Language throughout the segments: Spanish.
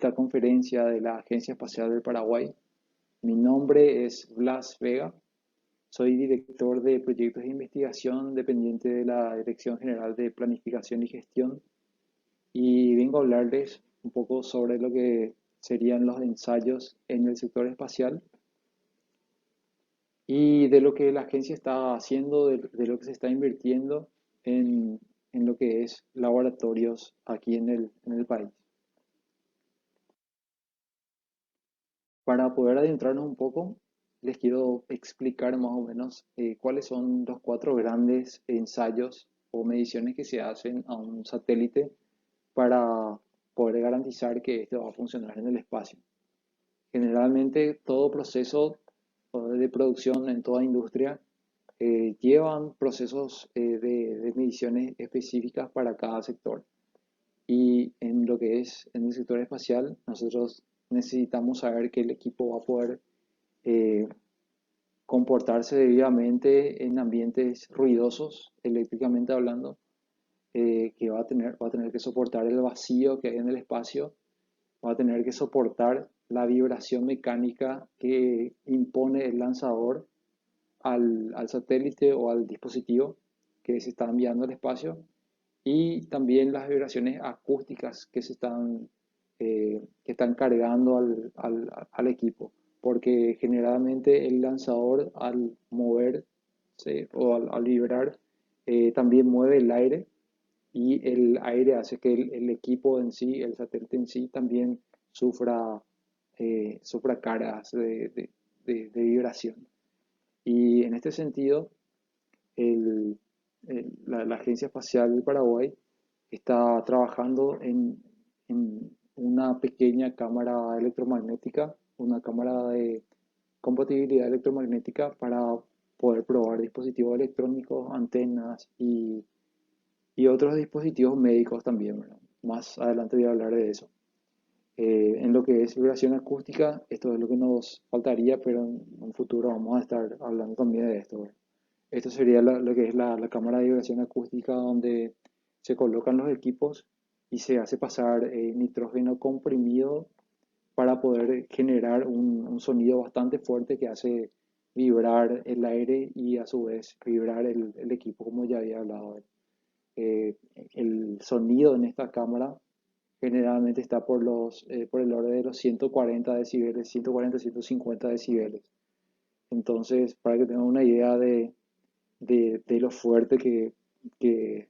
esta conferencia de la Agencia Espacial del Paraguay. Mi nombre es Blas Vega, soy director de proyectos de investigación dependiente de la Dirección General de Planificación y Gestión y vengo a hablarles un poco sobre lo que serían los ensayos en el sector espacial y de lo que la agencia está haciendo, de lo que se está invirtiendo en, en lo que es laboratorios aquí en el país. Para poder adentrarnos un poco, les quiero explicar más o menos cuáles son los cuatro grandes ensayos o mediciones que se hacen a un satélite para poder garantizar que este va a funcionar en el espacio. Generalmente todo proceso de producción en toda industria llevan procesos de mediciones específicas para cada sector. Y en lo que es en el sector espacial, nosotros necesitamos saber que el equipo va a poder eh, comportarse debidamente en ambientes ruidosos, eléctricamente hablando, que va a tener que soportar el vacío que hay en el espacio, va a tener que soportar la vibración mecánica que impone el lanzador al satélite o al dispositivo que se está enviando al espacio y también las vibraciones acústicas que están cargando al equipo, porque generalmente el lanzador al moverse o al vibrar también mueve el aire y el aire hace que el equipo en sí, el satélite en sí, también sufra, sufra cargas de vibración. Y en este sentido, el- la Agencia Espacial del Paraguay está trabajando en una pequeña cámara electromagnética, una cámara de compatibilidad electromagnética para poder probar dispositivos electrónicos, antenas y otros dispositivos médicos también, ¿verdad? Más adelante voy a hablar de eso. En lo que es vibración acústica, esto es lo que nos faltaría, pero en un futuro vamos a estar hablando también de esto, ¿verdad? Esto sería lo que es la cámara de vibración acústica donde se colocan los equipos y se hace pasar nitrógeno comprimido para poder generar un sonido bastante fuerte que hace vibrar el aire y a su vez vibrar el equipo, como ya había hablado. El sonido en esta cámara generalmente está por el orden de los 140 decibeles, 140, 150 decibeles. Entonces, para que tengan una idea de lo fuerte que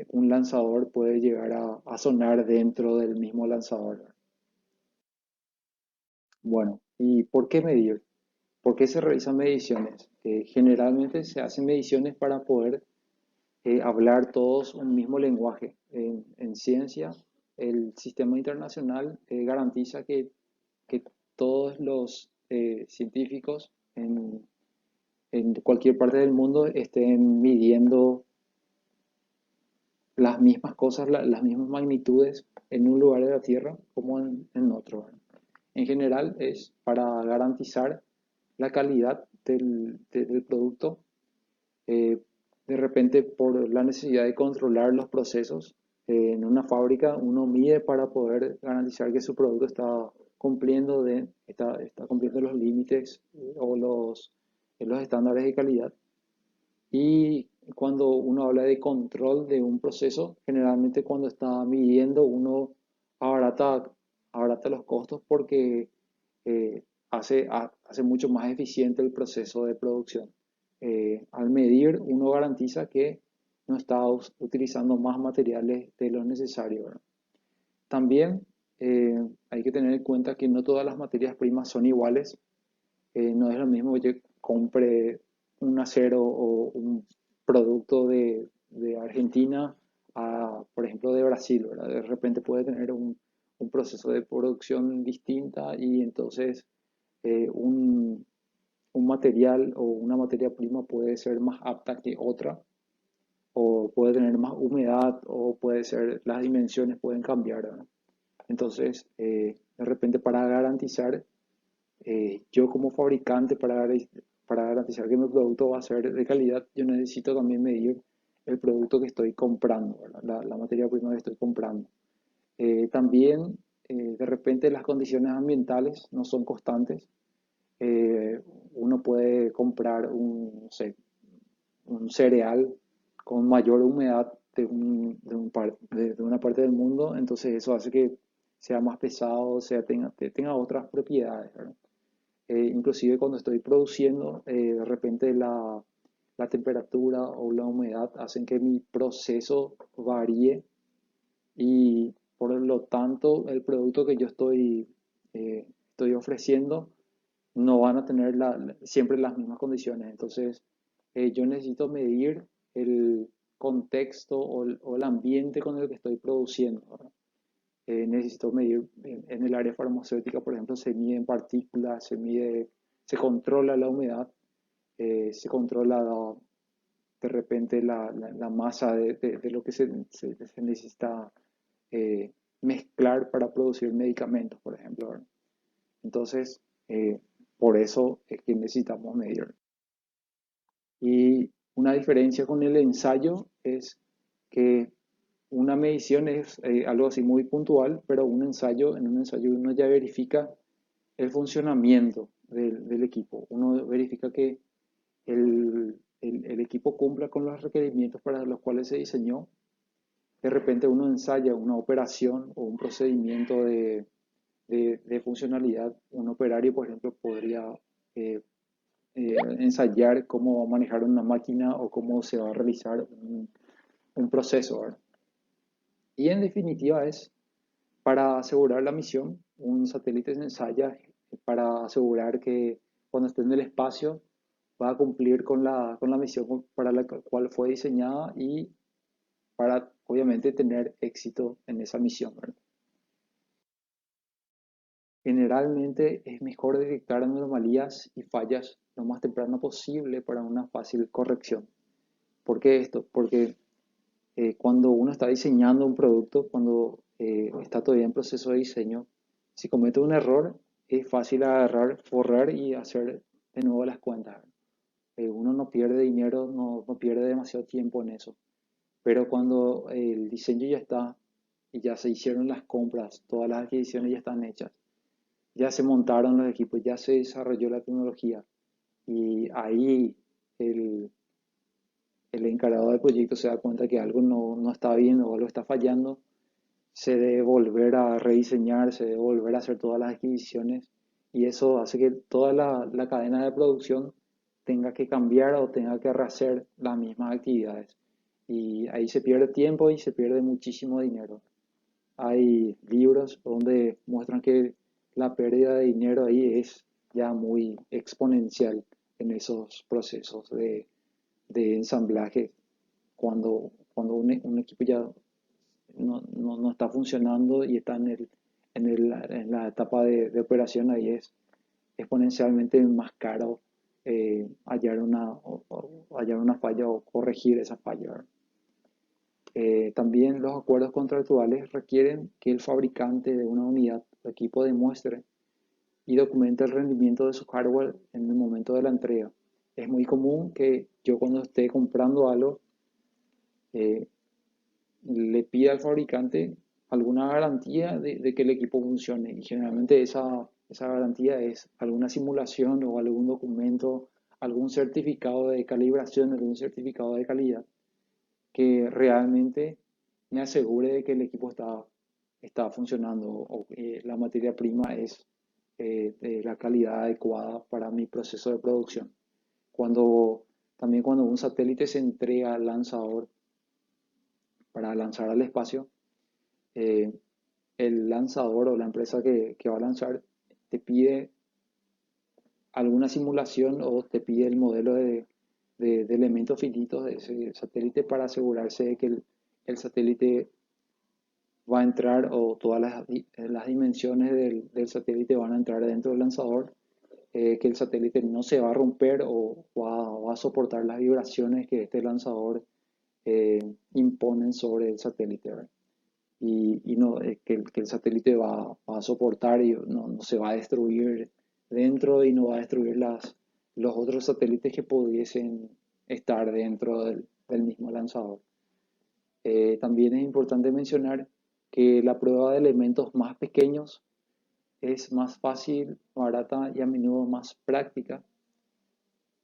un lanzador puede llegar a sonar dentro del mismo lanzador. Bueno, ¿y por qué medir? ¿Por qué se realizan mediciones? Generalmente se hacen mediciones para poder hablar todos un mismo lenguaje. En ciencia, el sistema internacional garantiza que todos los científicos en cualquier parte del mundo estén midiendo las mismas cosas, las mismas magnitudes en un lugar de la Tierra como en otro. En general es para garantizar la calidad del producto. Eh, de repente, por la necesidad de controlar los procesos, en una fábrica uno mide para poder garantizar que su producto está cumpliendo los límites o los estándares de calidad. Y cuando uno habla de control de un proceso, generalmente cuando está midiendo uno abarata, abarata los costos porque hace mucho más eficiente el proceso de producción. Al medir uno garantiza que no está utilizando más materiales de lo necesario, ¿verdad? También hay que tener en cuenta que no todas las materias primas son iguales. No es lo mismo que yo compre un acero o un producto de Argentina a, por ejemplo, de Brasil, ¿verdad? De repente puede tener un proceso de producción distinta y entonces eh, un, un material o una materia prima puede ser más apta que otra o puede tener más humedad o puede ser, las dimensiones pueden cambiar, ¿verdad? Entonces, de repente para garantizar yo como fabricante para garantizar que mi producto va a ser de calidad, yo necesito también medir el producto que estoy comprando, ¿verdad? La materia prima que estoy comprando. También de repente las condiciones ambientales no son constantes. Eh, Uno puede comprar no sé, un cereal con mayor humedad de una parte del mundo, entonces eso hace que sea más pesado, tenga otras propiedades, ¿verdad? Inclusive cuando estoy produciendo, de repente la temperatura o la humedad hacen que mi proceso varíe y por lo tanto el producto que yo estoy ofreciendo no van a tener siempre las mismas condiciones. Entonces, yo necesito medir el contexto o el ambiente con el que estoy produciendo, ¿verdad? Necesito medir en el área farmacéutica, por ejemplo, se mide en partículas, se controla la humedad, se controla de repente la masa de lo que se necesita eh, mezclar para producir medicamentos, por ejemplo, ¿verdad? Entonces, por eso es que necesitamos medir. Y una diferencia con el ensayo es que una medición es algo así muy puntual, pero en un ensayo uno ya verifica el funcionamiento del equipo. Uno verifica que el equipo cumpla con los requerimientos para los cuales se diseñó. De repente uno ensaya una operación o un procedimiento de funcionalidad. Un operario, por ejemplo, podría eh, ensayar cómo manejar una máquina o cómo se va a realizar un proceso, ¿verdad? Y en definitiva es para asegurar la misión, un satélite se ensaya para asegurar que cuando esté en el espacio va a cumplir con la misión para la cual fue diseñada y para obviamente tener éxito en esa misión, ¿verdad? Generalmente es mejor detectar anomalías y fallas lo más temprano posible para una fácil corrección. ¿Por qué esto? Porque cuando uno está diseñando un producto, cuando está todavía en proceso de diseño, si comete un error, es fácil agarrar, borrar y hacer de nuevo las cuentas. Uno no pierde dinero, no pierde demasiado tiempo en eso. Pero cuando el diseño ya está y ya se hicieron las compras, todas las adquisiciones ya están hechas, ya se montaron los equipos, ya se desarrolló la tecnología y ahí el, el encargado del proyecto se da cuenta que algo no está bien o algo está fallando, se debe volver a rediseñar, se debe volver a hacer todas las adquisiciones y eso hace que toda la cadena de producción tenga que cambiar o tenga que rehacer las mismas actividades. Y ahí se pierde tiempo y se pierde muchísimo dinero. Hay libros donde muestran que la pérdida de dinero ahí es ya muy exponencial en esos procesos de ensamblaje. Cuando un equipo ya no está funcionando y está en la etapa de operación, ahí es exponencialmente más caro hallar una falla o corregir esa falla, ¿verdad? También los acuerdos contractuales requieren que el fabricante de una unidad o equipo demuestre y documente el rendimiento de su hardware en el momento de la entrega. Es muy común que yo cuando esté comprando algo eh, le pida al fabricante alguna garantía de que el equipo funcione y generalmente esa garantía es alguna simulación o algún documento, algún certificado de calibración, algún certificado de calidad que realmente me asegure de que el equipo está funcionando o que la materia prima es de la calidad adecuada para mi proceso de producción. Cuando, También cuando un satélite se entrega al lanzador para lanzar al espacio, eh, el lanzador o la empresa que va a lanzar te pide alguna simulación o te pide el modelo de elementos finitos de ese satélite para asegurarse de que el satélite va a entrar o todas las dimensiones del satélite van a entrar dentro del lanzador, que el satélite no se va a romper o va a soportar las vibraciones que este lanzador imponen sobre el satélite, ¿verdad? Y no, que el satélite va a soportar y no se va a destruir dentro y no va a destruir los otros satélites que pudiesen estar dentro del mismo lanzador. También es importante mencionar que la prueba de elementos más pequeños es más fácil, barata y a menudo más práctica,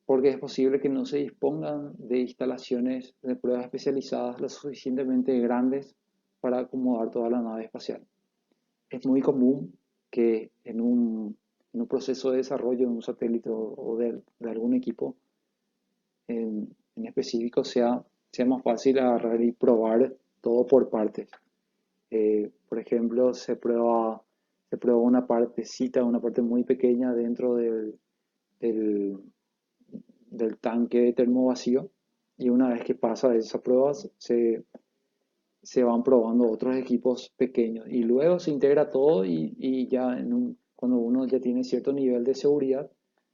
porque es posible que no se dispongan de instalaciones de pruebas especializadas lo suficientemente grandes para acomodar toda la nave espacial. Es muy común que en un proceso de desarrollo de un satélite o de algún equipo en específico sea más fácil agarrar y probar todo por partes. Por ejemplo, se prueba una partecita, una parte muy pequeña dentro del, del tanque de termo vacío, y una vez que pasa esas pruebas se van probando otros equipos pequeños y luego se integra todo y ya cuando uno ya tiene cierto nivel de seguridad,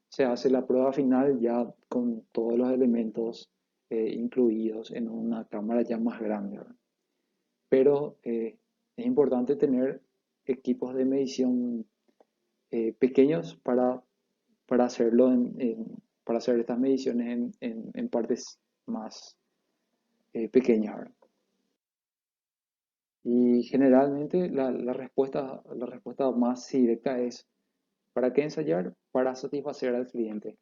se hace la prueba final ya con todos los elementos incluidos en una cámara ya más grande, ¿verdad? Pero es importante tener equipos de medición pequeños para hacerlo para hacer estas mediciones en partes más pequeñas, ¿verdad? Y generalmente la respuesta más directa es: ¿para qué ensayar? Para satisfacer al cliente.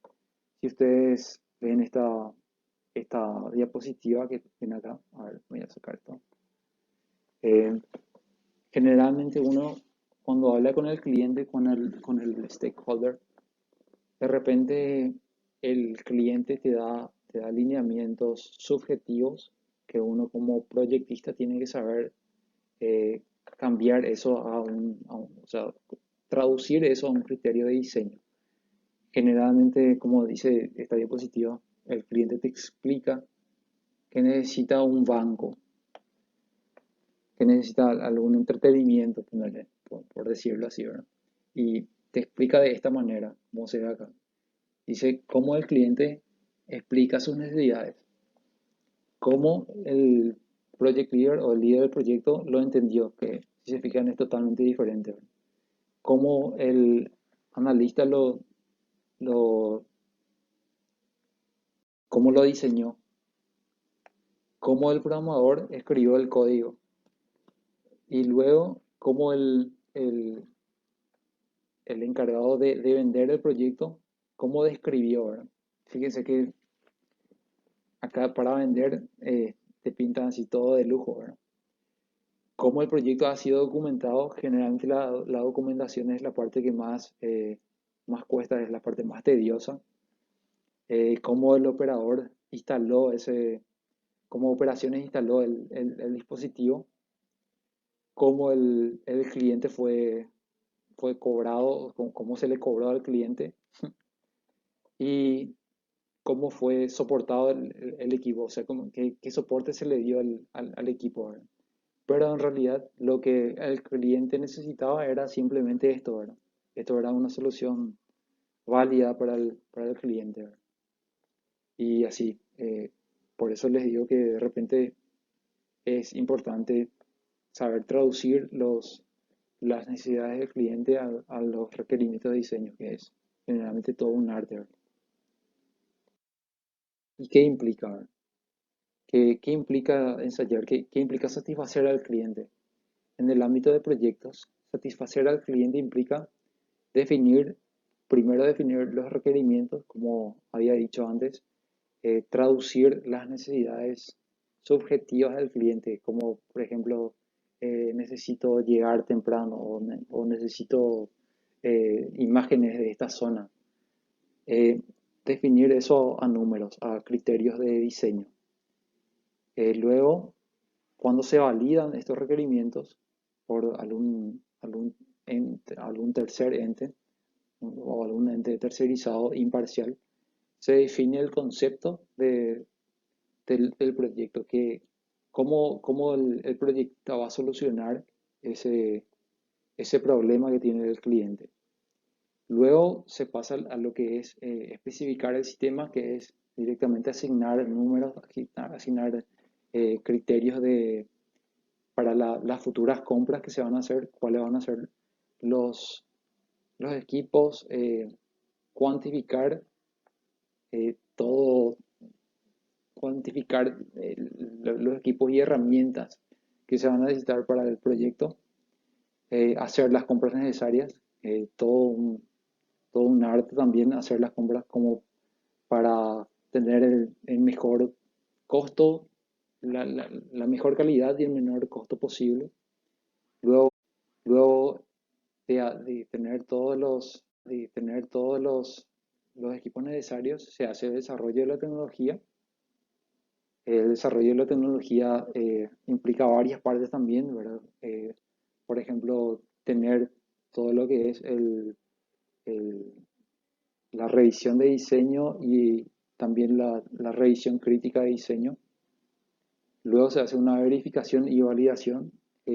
Si ustedes ven esta diapositiva que tiene acá, a ver, voy a sacar esto. Eh, Generalmente uno, cuando habla con el cliente, con el stakeholder, de repente el cliente te da lineamientos subjetivos que uno como proyectista tiene que saber eh, cambiar eso o sea, traducir eso a un criterio de diseño. Generalmente, como dice esta diapositiva, el cliente te explica que necesita un banco, que necesita algún entretenimiento, por decirlo así, ¿verdad? Y te explica de esta manera, como se ve acá. Dice cómo el cliente explica sus necesidades, cómo el project leader o el líder del proyecto lo entendió, que si se fijan es totalmente diferente, ¿verdad? Cómo el analista lo, cómo lo diseñó, cómo el programador escribió el código y luego cómo el encargado de vender el proyecto, cómo describió, ¿verdad? Fíjense que acá para vender te pintan así todo de lujo, ¿verdad? Cómo el proyecto ha sido documentado, generalmente la documentación es la parte que más cuesta, es la parte más tediosa. Cómo el operador como operaciones instaló el dispositivo, cómo el cliente fue cobrado, cómo se le cobró al cliente y cómo fue soportado el equipo, o sea, qué soporte se le dio al equipo, ¿verdad? Pero en realidad lo que el cliente necesitaba era simplemente esto, ¿verdad? Esto era una solución válida para el cliente, ¿verdad? Y así, por eso les digo que de repente es importante saber traducir las necesidades del cliente a los requerimientos de diseño, que es generalmente todo un arte, ¿verdad? ¿Y qué implica, verdad? ¿Qué implica ensayar? ¿Qué implica satisfacer al cliente? En el ámbito de proyectos, satisfacer al cliente implica definir, primero definir los requerimientos, como había dicho antes, traducir las necesidades subjetivas del cliente, como por ejemplo, necesito llegar temprano o necesito imágenes de esta zona. Eh, Definir eso a números, a criterios de diseño. Luego, cuando se validan estos requerimientos por algún tercer ente o algún ente tercerizado imparcial, se define el concepto del proyecto, cómo el proyecto va a solucionar ese problema que tiene el cliente. Luego se pasa a lo que es especificar el sistema, que es directamente asignar números, asignar criterios para las futuras compras que se van a hacer, cuáles van a ser los, los equipos, cuantificar todo, cuantificar los equipos y herramientas que se van a necesitar para el proyecto, hacer las compras necesarias, todo un arte también hacer las compras como para tener el mejor costo, la mejor calidad y el menor costo posible. Luego de tener los equipos necesarios, se hace el desarrollo de la tecnología. El desarrollo de la tecnología implica varias partes también, ¿verdad? Por ejemplo, tener todo lo que es el- la revisión de diseño y también la revisión crítica de diseño. Luego se hace una verificación y validación,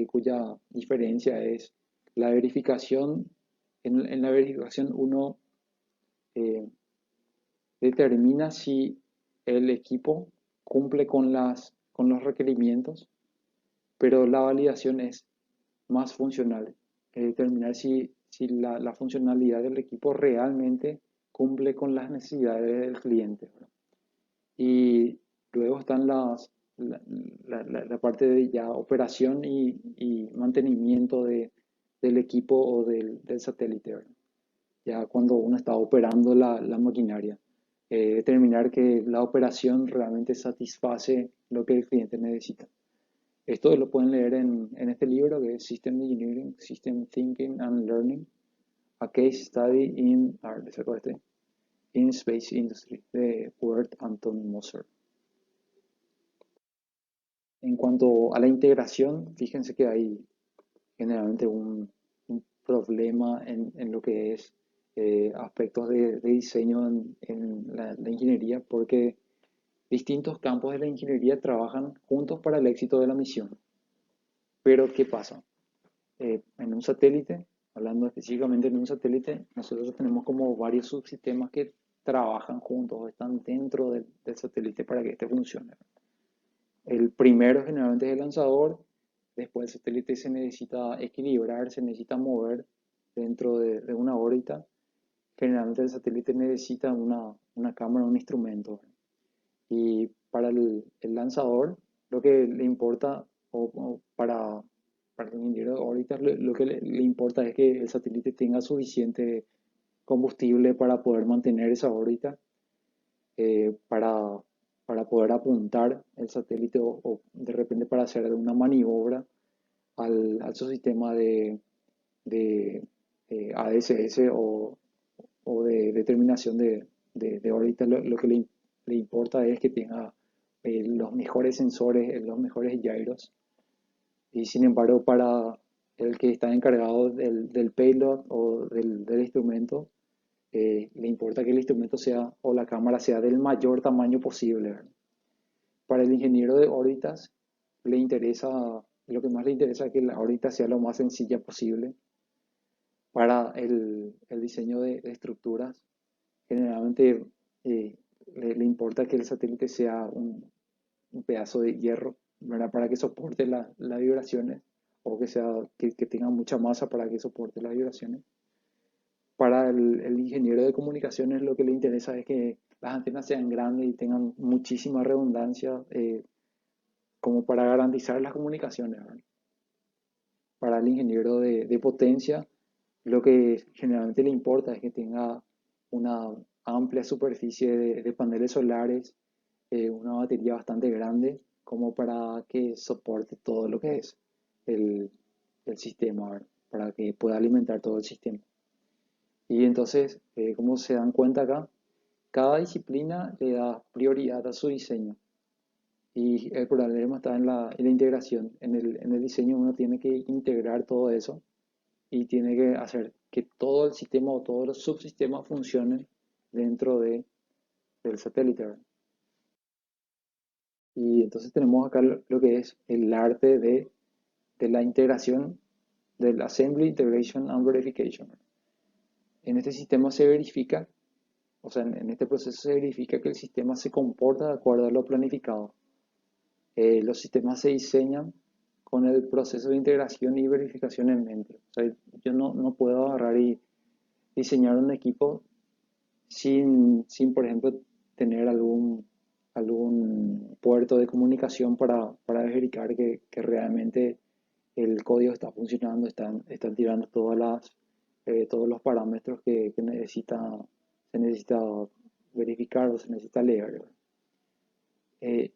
cuya diferencia es la verificación. En la verificación uno eh, determina si el equipo cumple con los requerimientos, pero la validación es más funcional, determinar si la funcionalidad del equipo realmente cumple con las necesidades del cliente, ¿verdad? Y luego están la parte de ya operación y mantenimiento del equipo o del satélite, ¿verdad? Ya cuando uno está operando la maquinaria, determinar que la operación realmente satisface lo que el cliente necesita. Esto lo pueden leer en este libro que es System Engineering, System Thinking and Learning, a Case Study in Space Industry, de Bert Anton Moser. En cuanto a la integración, fíjense que hay generalmente un problema en lo que es aspectos de diseño en la ingeniería, porque distintos campos de la ingeniería trabajan juntos para el éxito de la misión. Pero, ¿qué pasa? En un satélite, hablando específicamente en un satélite, nosotros tenemos como varios subsistemas que trabajan juntos, están dentro del satélite para que este funcione. El primero generalmente es el lanzador, después el satélite se necesita equilibrar, se necesita mover dentro de una órbita. Generalmente el satélite necesita una cámara, un instrumento. Y para el lanzador, lo que le importa, o para el ingeniero de órbita, lo que le importa es que el satélite tenga suficiente combustible para poder mantener esa órbita, eh, para, para poder apuntar el satélite o de repente para hacer alguna maniobra al subsistema de ADSS o de determinación de órbita. Lo que le importa es que tenga los mejores sensores, los mejores gyros. Y sin embargo, para el que está encargado del payload o del instrumento, le importa que el instrumento sea o la cámara sea del mayor tamaño posible, ¿verdad? Para el ingeniero de órbitas, le interesa, lo que más le interesa es que la órbita sea lo más sencilla posible. Para el diseño de estructuras, generalmente le importa que el satélite sea un pedazo de hierro, ¿verdad? Para que soporte las vibraciones, o que tenga mucha masa para que soporte las vibraciones. Para el ingeniero de comunicaciones, lo que le interesa es que las antenas sean grandes y tengan muchísima redundancia, como para garantizar las comunicaciones, ¿verdad? Para el ingeniero de potencia, lo que generalmente le importa es que tenga una amplia superficie de paneles solares, una batería bastante grande, como para que soporte todo lo que es el, el sistema, ¿verdad? Para que pueda alimentar todo el sistema. Y entonces, como se dan cuenta acá, cada disciplina le da prioridad a su diseño. Y el problema está en la integración. En el diseño uno tiene que integrar todo eso y tiene que hacer que todo el sistema o todos los subsistemas funcionen dentro del satélite, ¿verdad? Y entonces tenemos acá lo que es el arte de la integración, del Assembly, Integration and Verification. En este sistema se verifica, o sea, en este proceso se verifica que el sistema se comporta de acuerdo a lo planificado. Los sistemas se diseñan con el proceso de integración y verificación en mente. O sea, yo no puedo agarrar y diseñar un equipo sin por ejemplo, tener algún puerto de comunicación para verificar que realmente el código está funcionando, están tirando todos los parámetros que se necesita verificar o se necesita leer, ¿verdad?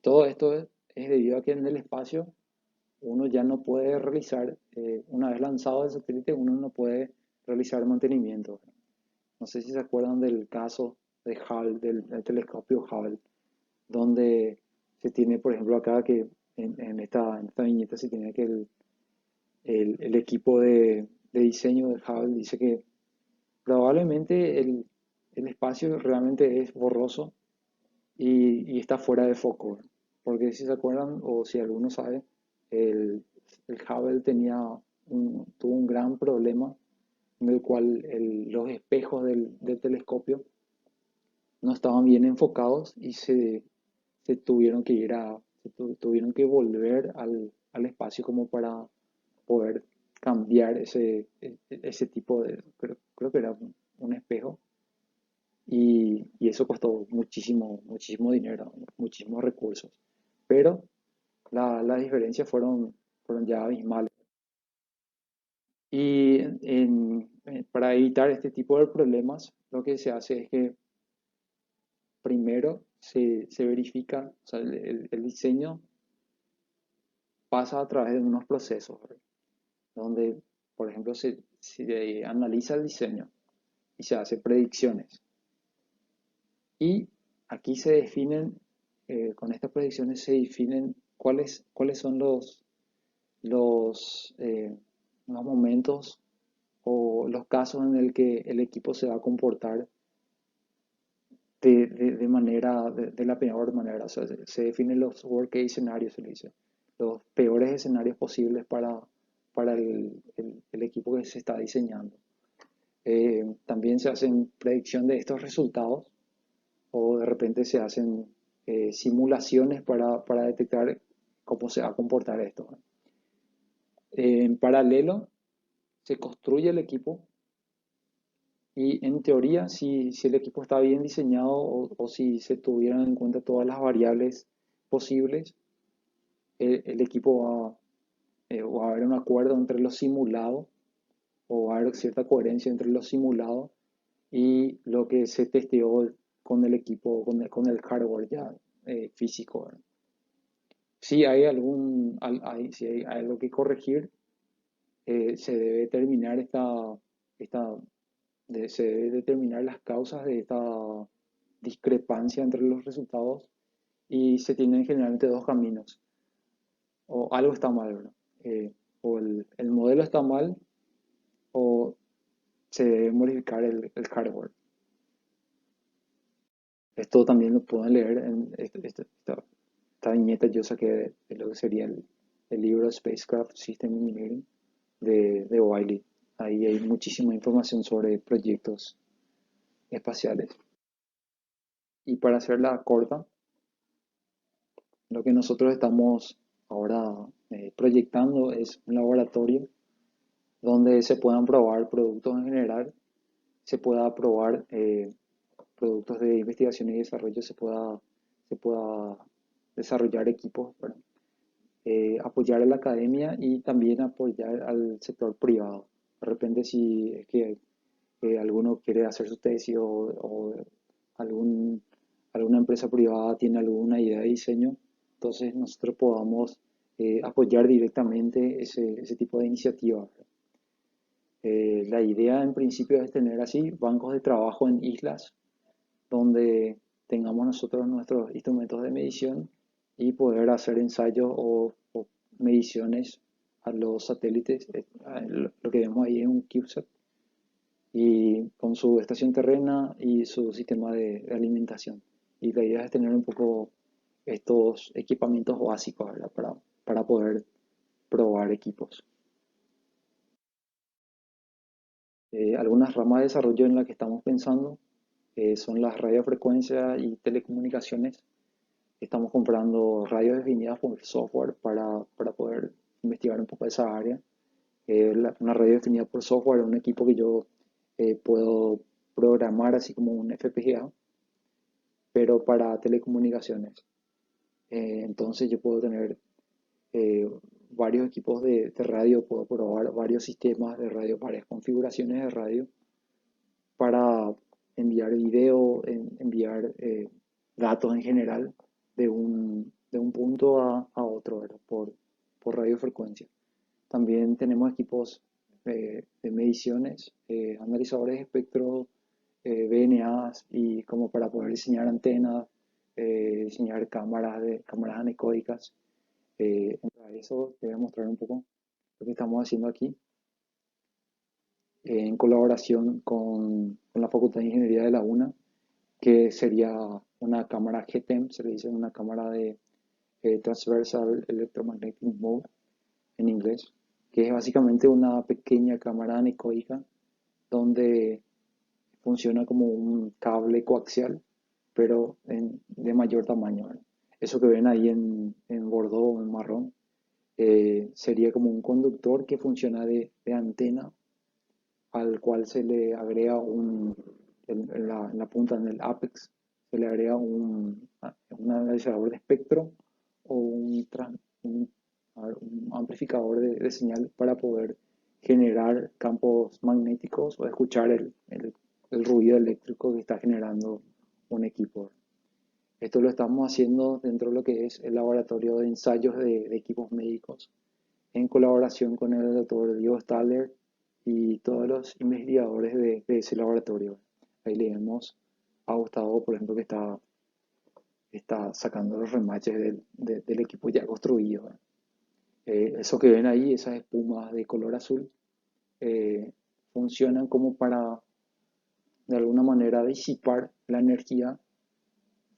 Todo esto es debido a que en el espacio uno ya no puede realizar, una vez lanzado el satélite, uno no puede realizar mantenimiento. No sé si se acuerdan del caso de Hubble, del telescopio Hubble, donde se tiene, por ejemplo, acá que en esta viñeta se tiene que el equipo de diseño de Hubble dice que probablemente el espacio realmente es borroso y está fuera de foco. Porque si se acuerdan, o si alguno sabe, el, el Hubble tuvo un gran problema en el cual los espejos del telescopio no estaban bien enfocados y se tuvieron que tuvieron que volver al espacio como para poder cambiar ese tipo creo que era un espejo y eso costó muchísimo, muchísimo dinero, muchísimos recursos. Pero las diferencias fueron ya abismales. Y para evitar este tipo de problemas, lo que se hace es que primero se verifica, o sea, el diseño pasa a través de unos procesos, ¿verdad? Donde, por ejemplo, se analiza el diseño y se hace predicciones. Y aquí con estas predicciones se definen cuáles son los, eh, los momentos o los casos en el que el equipo se va a comportar de la peor manera. O sea, se definen los worst case escenarios, se le dice, los peores escenarios posibles para el equipo que se está diseñando. También se hacen predicción de estos resultados o de repente se hacen simulaciones para detectar cómo se va a comportar esto. En paralelo, se construye el equipo y en teoría, si el equipo está bien diseñado o si se tuvieran en cuenta todas las variables posibles, el equipo va a haber un acuerdo entre lo simulado o va a haber cierta coherencia entre lo simulado y lo que se testeó con el equipo, con el hardware ya físico, ¿verdad? Si hay si hay algo que corregir, se debe determinar esta, se debe determinar las causas de esta discrepancia entre los resultados y se tienen generalmente dos caminos. O algo está mal, ¿verdad? O el modelo está mal o se debe modificar el hardware. Esto también lo pueden leer en esta viñeta yo saqué de lo que sería el libro Spacecraft System Engineering de Wiley. Ahí hay muchísima información sobre proyectos espaciales. Y para hacerla corta, lo que nosotros estamos ahora proyectando es un laboratorio donde se puedan probar productos en general, se pueda probar productos de investigación y desarrollo, se pueda desarrollar equipos, ¿verdad? Apoyar a la academia y también apoyar al sector privado. De repente si es que alguno quiere hacer su tesis o algún, alguna empresa privada tiene alguna idea de diseño, entonces nosotros podamos apoyar directamente ese tipo de iniciativas. La idea en principio es tener así bancos de trabajo en islas donde tengamos nosotros nuestros instrumentos de medición y poder hacer ensayos o mediciones a los satélites. Lo que vemos ahí es un CubeSat y con su estación terrena y su sistema de alimentación. Y la idea es tener un poco estos equipamientos básicos, ¿verdad? Para poder probar equipos. Algunas ramas de desarrollo en las que estamos pensando son las radiofrecuencias y telecomunicaciones. Estamos comprando radios definidas por software para poder investigar un poco esa área. Una radio definida por software es un equipo que yo puedo programar así como un FPGA pero para telecomunicaciones. Entonces yo puedo tener eh, varios equipos de radio, puedo probar varios sistemas de radio, varias configuraciones de radio para enviar video, enviar datos en general de un punto a otro, ¿verdad? Por radiofrecuencia. También tenemos equipos de mediciones, analizadores de espectro, VNAs y como para poder diseñar antenas, diseñar cámaras anecoicas. Para eso te voy a mostrar un poco lo que estamos haciendo aquí, en colaboración con la Facultad de Ingeniería de la UNA, que sería una cámara GTEM, se le dice una cámara de Transversal Electromagnetic Mode en inglés, que es básicamente una pequeña cámara anecoica donde funciona como un cable coaxial, pero de mayor tamaño, ¿verdad? Eso que ven ahí en bordeaux o en marrón, sería como un conductor que funciona de antena al cual se le agrega en la punta, en el apex, se le agrega un analizador de espectro o un amplificador de señal para poder generar campos magnéticos o escuchar el ruido eléctrico que está generando un equipo. Esto lo estamos haciendo dentro de lo que es el laboratorio de ensayos de equipos médicos, en colaboración con el doctor Diego Staller y todos los investigadores de ese laboratorio. Ahí le vemos a Gustavo, por ejemplo, que está sacando los remaches del equipo ya construido. Eso que ven ahí, esas espumas de color azul, eh, funcionan como para, de alguna manera, disipar la energía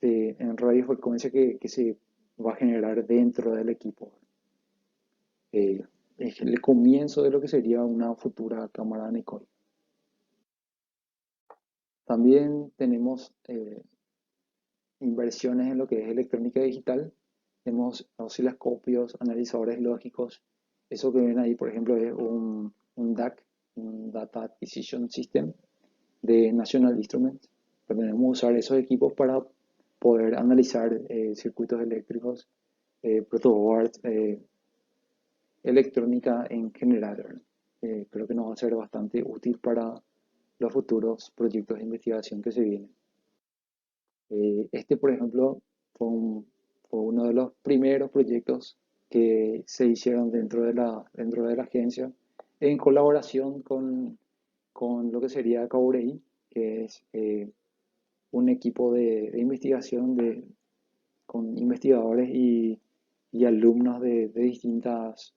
en radiofrecuencia que se va a generar dentro del equipo. Eh, es el comienzo de lo que sería una futura cámara Nikon. También tenemos inversiones en lo que es electrónica digital. Tenemos osciloscopios, analizadores lógicos. Eso que ven ahí, por ejemplo, es un DAC, un Data Acquisition System de National Instruments. Podemos usar esos equipos para poder analizar circuitos eléctricos, protoboards, electrónica en general. Creo que nos va a ser bastante útil para los futuros proyectos de investigación que se vienen. Por ejemplo, fue uno de los primeros proyectos que se hicieron dentro de la agencia en colaboración con lo que sería Caureí, que es un equipo de investigación con investigadores y alumnos de distintas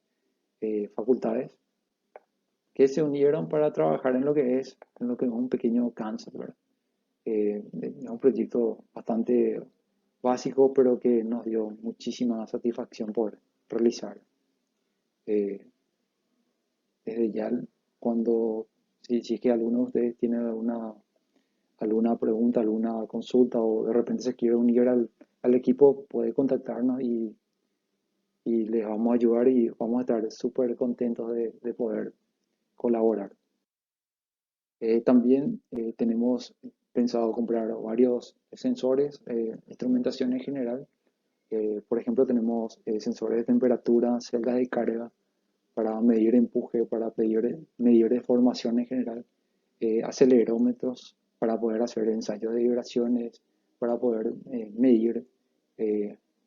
facultades que se unieron para trabajar en lo que es un pequeño cáncer, ¿verdad? Es un proyecto bastante básico, pero que nos dio muchísima satisfacción por realizar. Eh, Desde ya, si es que alguno de ustedes tiene alguna pregunta, alguna consulta o de repente se quiere unir al equipo, puede contactarnos y les vamos a ayudar y vamos a estar súper contentos de poder colaborar. También tenemos pensado comprar varios sensores, instrumentación en general. Por ejemplo, tenemos sensores de temperatura, celdas de carga para medir empuje, para medir deformación en general, acelerómetros para poder hacer ensayos de vibraciones, para poder medir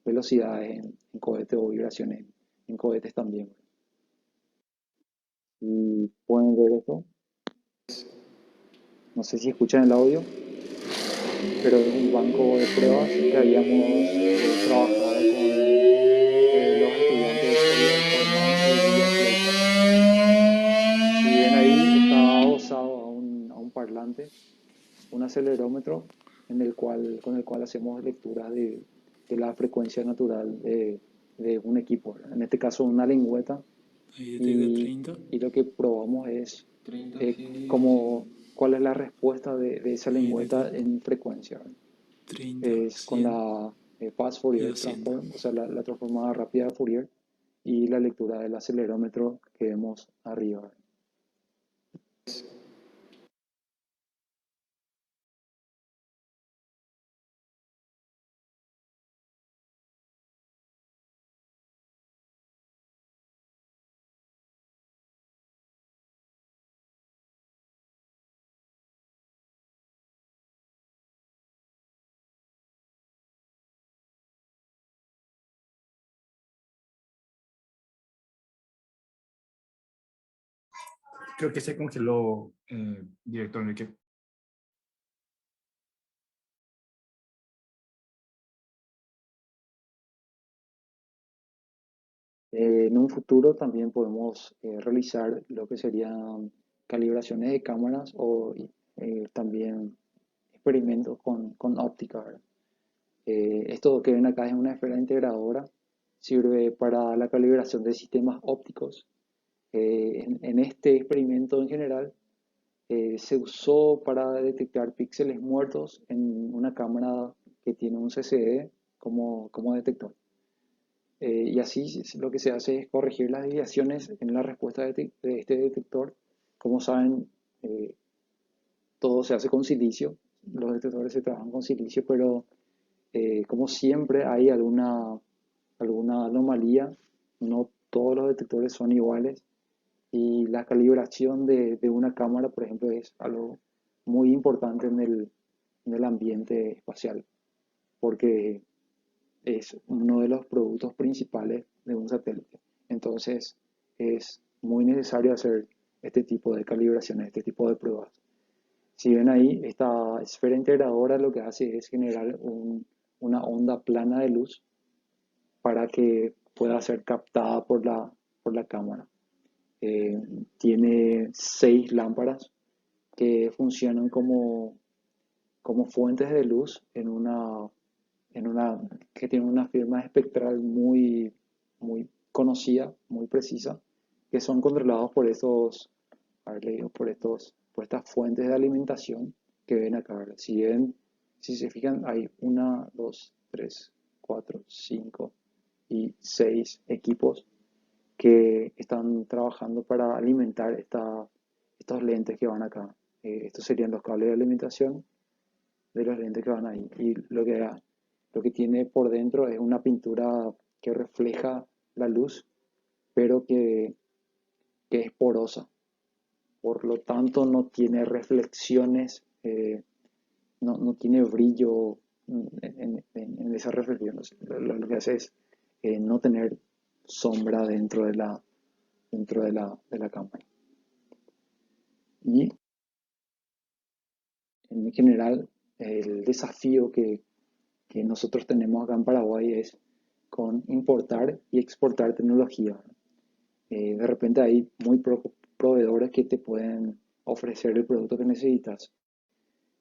velocidades en cohetes o vibraciones en cohetes también. Y pueden ver esto. No sé si escuchan el audio, pero es un banco de pruebas que habíamos trabajado con los estudiantes Oliver Forman y Elias Leiper. Si ven ahí, está adosado a un parlante, un acelerómetro con el cual hacemos lecturas de la frecuencia natural de un equipo, en este caso una lengüeta, Ahí detecta y, 30. y lo que probamos es 30 cuál es la respuesta de esa ahí lengüeta detecta en frecuencia. 30, Es con 100 la Fast y Fourier 200. Transform, o sea, la transformada rápida de Fourier y la lectura del acelerómetro que vemos arriba. Creo que se congeló, director Enrique. En un futuro también podemos realizar lo que serían calibraciones de cámaras o también experimentos con óptica, ¿verdad? Esto que ven acá es una esfera integradora, sirve para la calibración de sistemas ópticos. En este experimento en general se usó para detectar píxeles muertos en una cámara que tiene un CCD como detector. Y así lo que se hace es corregir las desviaciones en la respuesta de este detector. Como saben, eh, todo se hace con silicio, los detectores se trabajan con silicio, pero como siempre hay alguna anomalía, no todos los detectores son iguales y la calibración de una cámara, por ejemplo, es algo muy importante en el ambiente espacial, porque es uno de los productos principales de un satélite. Entonces, es muy necesario hacer este tipo de calibraciones, este tipo de pruebas. Si ven ahí, esta esfera integradora lo que hace es generar una onda plana de luz para que pueda ser captada por la cámara. Eh, Tiene 6 lámparas que funcionan como fuentes de luz que tiene una firma espectral muy conocida, muy precisa, que son controlados por a ver, le digo, por estas fuentes de alimentación que ven acá. ¿Verdad? Si se fijan, hay una, dos, tres, cuatro, cinco y 6 equipos que están trabajando para alimentar estos lentes que van acá. Estos serían los cables de alimentación de los lentes que van ahí. Y lo que tiene por dentro es una pintura que refleja la luz, pero que es porosa. Por lo tanto, no tiene reflexiones, no tiene brillo en esa reflexión. Lo que hace es no tener sombra dentro de la cámara. Y en general, el desafío que nosotros tenemos acá en Paraguay es con importar y exportar tecnología. De repente hay muy pocos proveedores que te pueden ofrecer el producto que necesitas.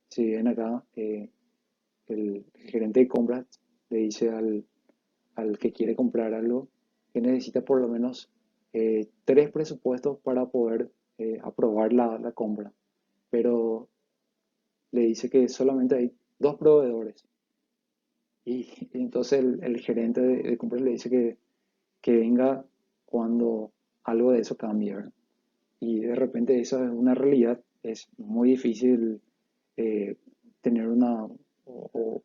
Si ven acá, el gerente de compras le dice al que quiere comprar algo que necesita por lo menos 3 presupuestos para poder aprobar la compra. Pero le dice que solamente hay 2 proveedores. Y entonces el gerente de compras le dice que venga cuando algo de eso cambie, ¿verdad? Y de repente esa es una realidad, es muy difícil eh, tener o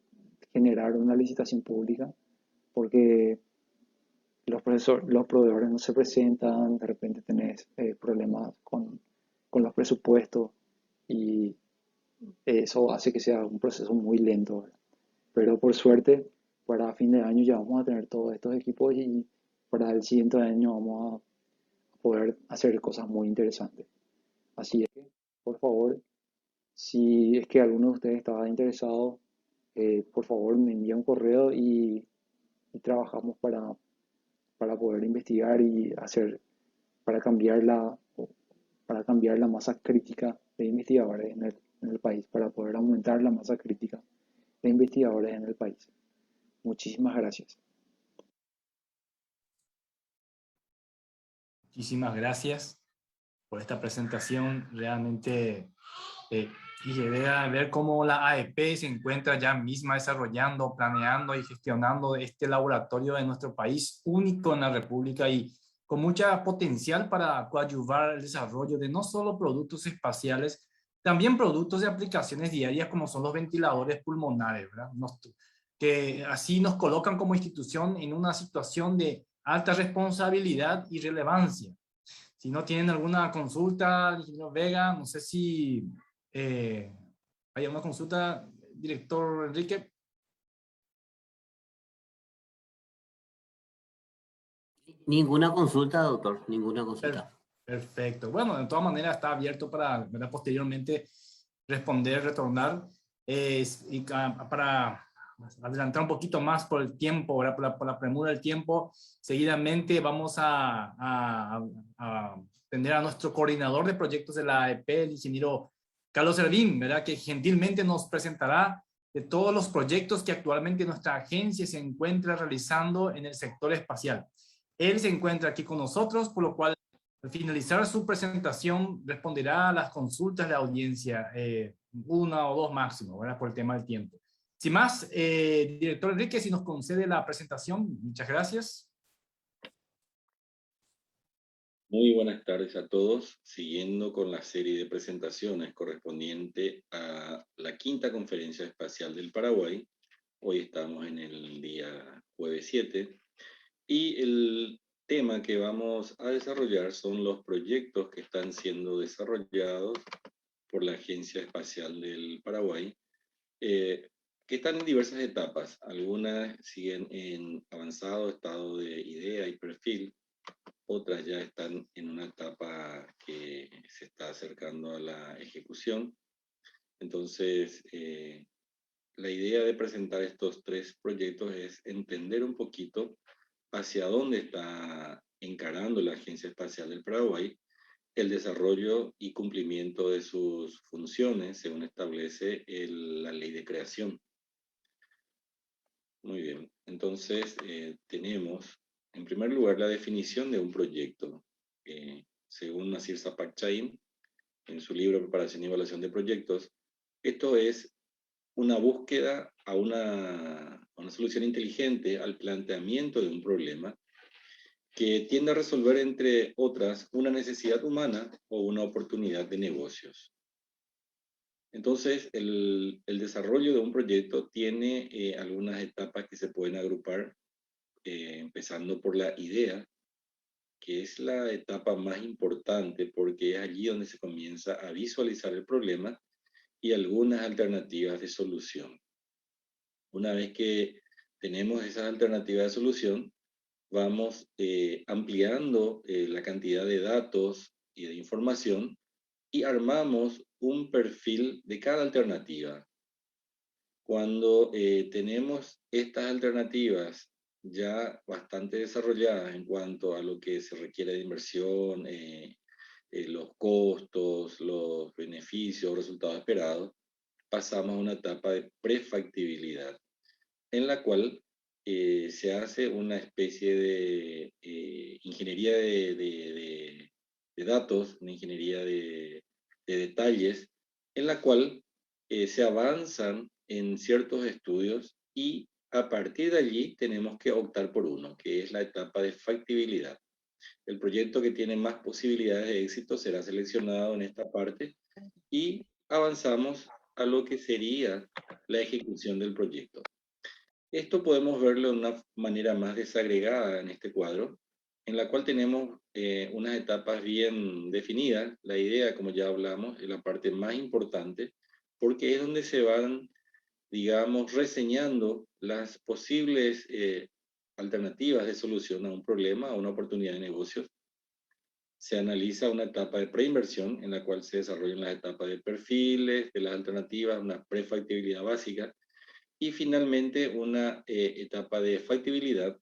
generar una licitación pública porque los proveedores no se presentan, de repente tenés problemas con los presupuestos y eso hace que sea un proceso muy lento, ¿verdad? Pero por suerte, para fin de año ya vamos a tener todos estos equipos y para el siguiente año vamos a poder hacer cosas muy interesantes. Así es que, por favor, si es que alguno de ustedes estaba interesado, por favor me envía un correo y trabajamos para poder investigar y para cambiar para cambiar la masa crítica de investigadores en el país, para poder aumentar la masa crítica de investigadores en el país. Muchísimas gracias. Muchísimas gracias por esta presentación. Realmente, y llegué a ver cómo la AEP se encuentra ya misma desarrollando, planeando y gestionando este laboratorio de nuestro país, único en la República y con mucha potencial para coadyuvar el desarrollo de no solo productos espaciales, también productos de aplicaciones diarias como son los ventiladores pulmonares, ¿verdad? Que así nos colocan como institución en una situación de alta responsabilidad y relevancia. Si no tienen alguna consulta, ingeniero Vega, no sé si hay una consulta, director Enrique. Ninguna consulta, doctor, ninguna consulta. Perfecto. Bueno, de todas maneras está abierto para, ¿verdad?, posteriormente responder, retornar. Y para adelantar un poquito más por el tiempo, ¿verdad?, por la premura del tiempo, seguidamente vamos a tener a nuestro coordinador de proyectos de la AEP, el ingeniero Carlos Servín, ¿verdad?, que gentilmente nos presentará de todos los proyectos que actualmente nuestra agencia se encuentra realizando en el sector espacial. Él se encuentra aquí con nosotros, por lo cual al finalizar su presentación responderá a las consultas de la audiencia, una o dos máximo, ¿verdad?, por el tema del tiempo. Sin más, director Enrique, si nos concede la presentación, muchas gracias. Muy buenas tardes a todos. Siguiendo con la serie de presentaciones correspondiente a la quinta Conferencia Espacial del Paraguay, hoy estamos en el día jueves 7, y el tema que vamos a desarrollar son los proyectos que están siendo desarrollados por la Agencia Espacial del Paraguay, que están en diversas etapas. Algunas siguen en avanzado estado de idea y perfil, otras ya están en una etapa que se está acercando a la ejecución. Entonces, la idea de presentar estos tres proyectos es entender un poquito hacia dónde está encarando la Agencia Espacial del Paraguay el desarrollo y cumplimiento de sus funciones según establece la ley de creación. Muy bien, entonces tenemos en primer lugar la definición de un proyecto. Según Nasir Sapakchain, en su libro Preparación y Evaluación de Proyectos, esto es una búsqueda a una solución inteligente al planteamiento de un problema que tiende a resolver, entre otras, una necesidad humana o una oportunidad de negocios. Entonces, el desarrollo de un proyecto tiene algunas etapas que se pueden agrupar, empezando por la idea, que es la etapa más importante porque es allí donde se comienza a visualizar el problema y algunas alternativas de solución. Una vez que tenemos esas alternativas de solución, vamos ampliando la cantidad de datos y de información y armamos un perfil de cada alternativa. Cuando tenemos estas alternativas ya bastante desarrolladas en cuanto a lo que se requiere de inversión, los costos, los beneficios, resultados esperados, pasamos a una etapa de prefactibilidad, en la cual se hace una especie de ingeniería de datos, una ingeniería de detalles, en la cual se avanzan en ciertos estudios y a partir de allí tenemos que optar por uno, que es la etapa de factibilidad. El proyecto que tiene más posibilidades de éxito será seleccionado en esta parte y avanzamos a lo que sería la ejecución del proyecto. Esto podemos verlo de una manera más desagregada en este cuadro, en la cual tenemos unas etapas bien definidas. La idea, como ya hablamos, es la parte más importante, porque es donde se van, digamos, reseñando las posibles alternativas de solución a un problema, a una oportunidad de negocios. Se analiza una etapa de preinversión, en la cual se desarrollan las etapas de perfiles, de las alternativas, una prefactibilidad básica, y finalmente una etapa de factibilidad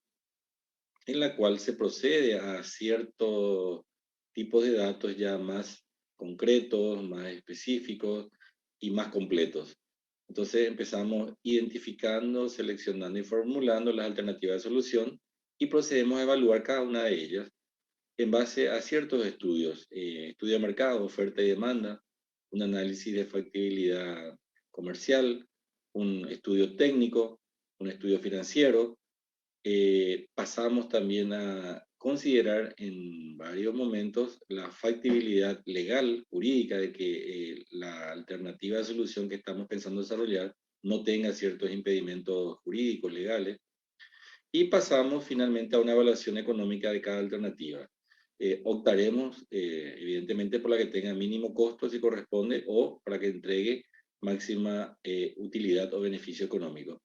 en la cual se procede a ciertos tipos de datos ya más concretos, más específicos y más completos. Entonces empezamos identificando, seleccionando y formulando las alternativas de solución y procedemos a evaluar cada una de ellas en base a ciertos estudios, estudio de mercado, oferta y demanda, un análisis de factibilidad comercial, un estudio técnico, un estudio financiero. Pasamos también a considerar en varios momentos la factibilidad legal, jurídica, de que la alternativa de solución que estamos pensando desarrollar no tenga ciertos impedimentos jurídicos, legales. Y pasamos finalmente a una evaluación económica de cada alternativa. Optaremos, evidentemente, por la que tenga mínimo costo si corresponde o para que entregue máxima utilidad o beneficio económico.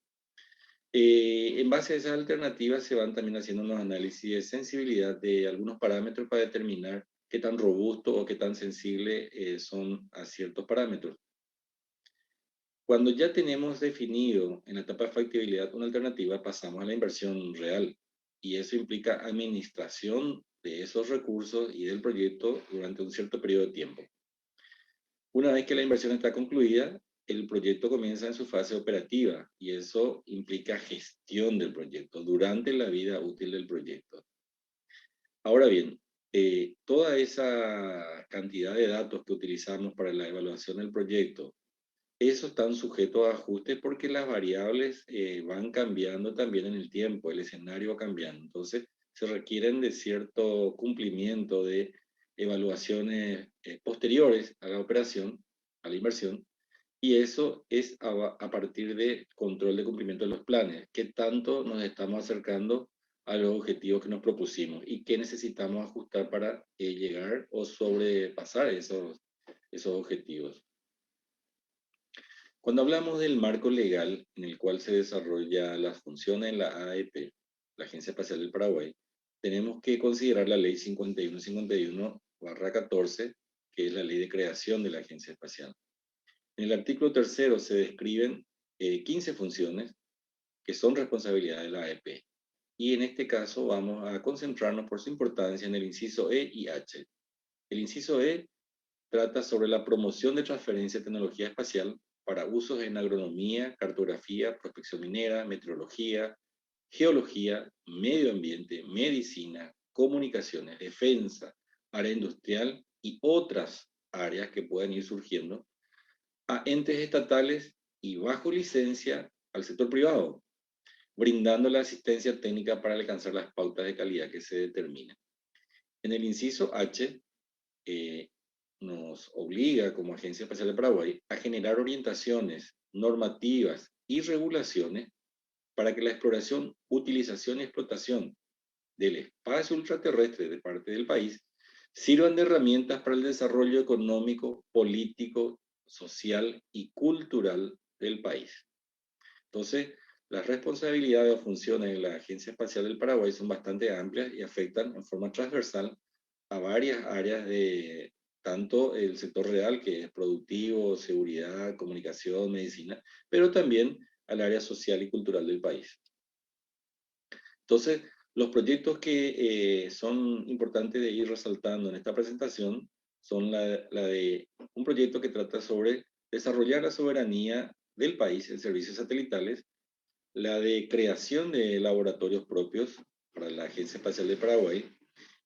En base a esas alternativas se van también haciendo unos análisis de sensibilidad de algunos parámetros para determinar qué tan robusto o qué tan sensible son a ciertos parámetros. Cuando ya tenemos definido en la etapa de factibilidad una alternativa, pasamos a la inversión real. Y eso implica administración de esos recursos y del proyecto durante un cierto periodo de tiempo. Una vez que la inversión está concluida, el proyecto comienza en su fase operativa y eso implica gestión del proyecto durante la vida útil del proyecto. Ahora bien, toda esa cantidad de datos que utilizamos para la evaluación del proyecto, esos están sujetos a ajustes porque las variables van cambiando también en el tiempo, el escenario va cambiando. Entonces, se requieren de cierto cumplimiento de evaluaciones posteriores a la operación, a la inversión, y eso es a partir de control de cumplimiento de los planes, qué tanto nos estamos acercando a los objetivos que nos propusimos y qué necesitamos ajustar para llegar o sobrepasar esos objetivos. Cuando hablamos del marco legal en el cual se desarrollan las funciones en la AEP, la Agencia Espacial del Paraguay, tenemos que considerar la Ley 5151/14, que es la ley de creación de la Agencia Espacial. En el artículo 3 se describen 15 funciones que son responsabilidad de la AEP. Y en este caso vamos a concentrarnos por su importancia en el inciso E y H. El inciso E trata sobre la promoción de transferencia de tecnología espacial para usos en agronomía, cartografía, prospección minera, meteorología, geología, medio ambiente, medicina, comunicaciones, defensa, área industrial y otras áreas que puedan ir surgiendo a entes estatales y bajo licencia al sector privado, brindando la asistencia técnica para alcanzar las pautas de calidad que se determinan. En el inciso H, nos obliga como Agencia Espacial de Paraguay a generar orientaciones normativas y regulaciones para que la exploración, utilización y explotación del espacio ultraterrestre de parte del país sirvan de herramientas para el desarrollo económico, político, social y cultural del país. Entonces, las responsabilidades o funciones de la Agencia Espacial del Paraguay son bastante amplias y afectan en forma transversal a varias áreas de tanto el sector real, que es productivo, seguridad, comunicación, medicina, pero también al área social y cultural del país. Entonces, los proyectos que son importantes de ir resaltando en esta presentación son la de un proyecto que trata sobre desarrollar la soberanía del país en servicios satelitales, la de creación de laboratorios propios para la Agencia Espacial de Paraguay